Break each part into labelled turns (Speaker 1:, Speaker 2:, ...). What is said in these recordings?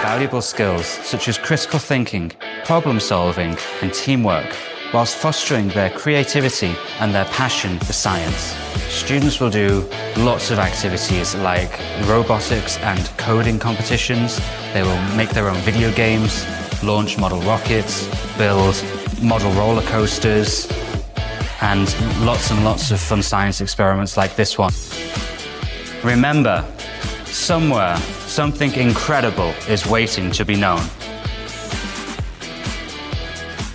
Speaker 1: valuable skills such as critical thinking, problem solving, and teamwork, whilst fostering their creativity and their passion for science. Students will do lots of activities like robotics and coding competitions. They will make their own video games, launch model rockets, build model roller coasters, and lots of fun science experiments like this one. Remember, somewhere, something incredible is waiting to be known.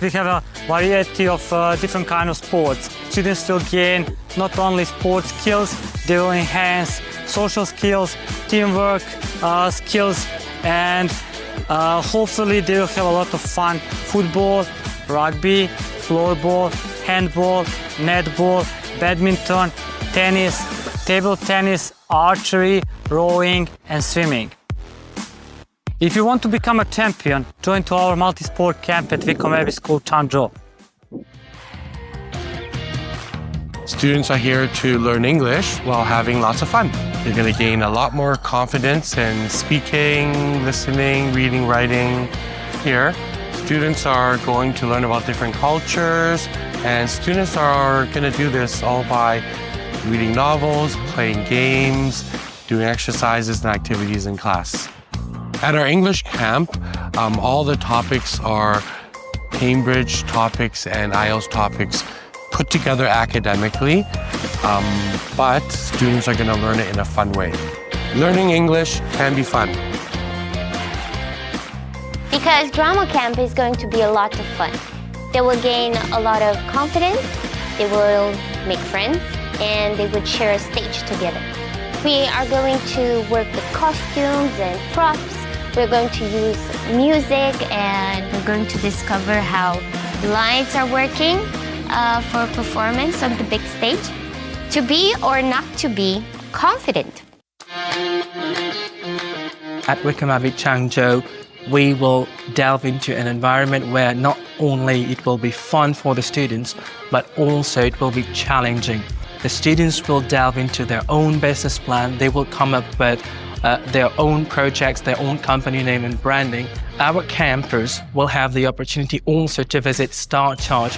Speaker 2: We have a variety of different kinds of sports. Students will gain not only sports skills, they will enhance social skills, teamwork skills, and hopefully they will have a lot of fun. Football, rugby, floorball, handball, netball, badminton, tennis, table tennis, archery, rowing, and swimming. If you want to become a champion, join to our multi-sport camp at Wycombe Abbey School, Changzhou.
Speaker 3: Students are here to learn English while having lots of fun. They're going to gain a lot more confidence in speaking, listening, reading, writing here. Students are going to learn about different cultures, and students are going to do this all by reading novels, playing games, doing exercises and activities in class. At our English camp, all the topics are Cambridge topics and IELTS topics put together academically, but students are going to learn it in a fun way. Learning English can be fun.
Speaker 4: Because drama camp is going to be a lot of fun. They will gain a lot of confidence, they will make friends, and they would share a stage together. We are going to work with costumes and props. We're going to use music, and we're going to discover how lights are working for performance on the big stage. To be or not to be confident.
Speaker 5: At Wycombe Abbey Changzhou, we will delve into an environment where not only it will be fun for the students, but also it will be challenging. The students will delve into their own business plan. They will come up with their own projects, their own company name and branding. Our campers will have the opportunity also to visit Star Charge,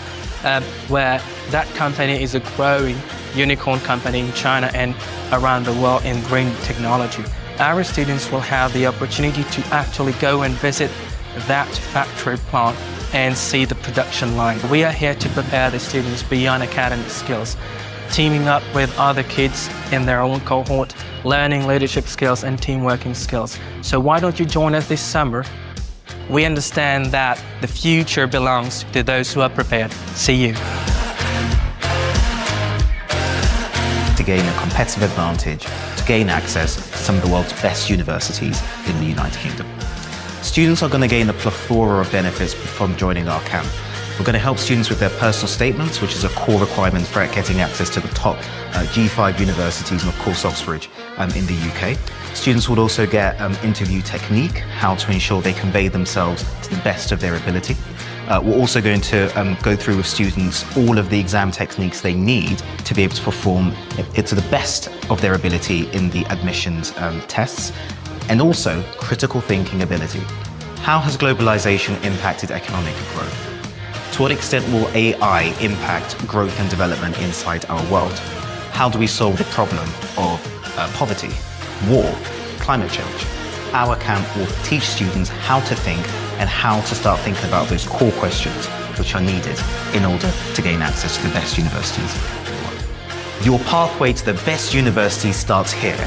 Speaker 5: where that company is a growing unicorn company in China and around the world in green technology. Our students will have the opportunity to actually go and visit that factory plant and see the production line. We are here to prepare the students beyond academic skills, teaming up with other kids in their own cohort, learning leadership skills and team working skills. So why don't you join us this summer? We understand that the future belongs to those who are prepared. See you.
Speaker 6: To gain a competitive advantage, to gain access to some of the world's best universities in the United Kingdom. Students are going to gain a plethora of benefits from joining our camp. We're going to help students with their personal statements, which is a core requirement for getting access to the top G5 universities and of course Oxford in the UK. Students will also get interview technique, how to ensure they convey themselves to the best of their ability. We're also going to go through with students all of the exam techniques they need to be able to perform it to the best of their ability in the admissions tests, and also critical thinking ability. How has globalization impacted economic growth? To what extent will AI impact growth and development inside our world? How do we solve the problem of poverty, war, climate change? Our camp will teach students how to think and how to start thinking about those core questions which are needed in order to gain access to the best universities. Your pathway to the best universities starts here.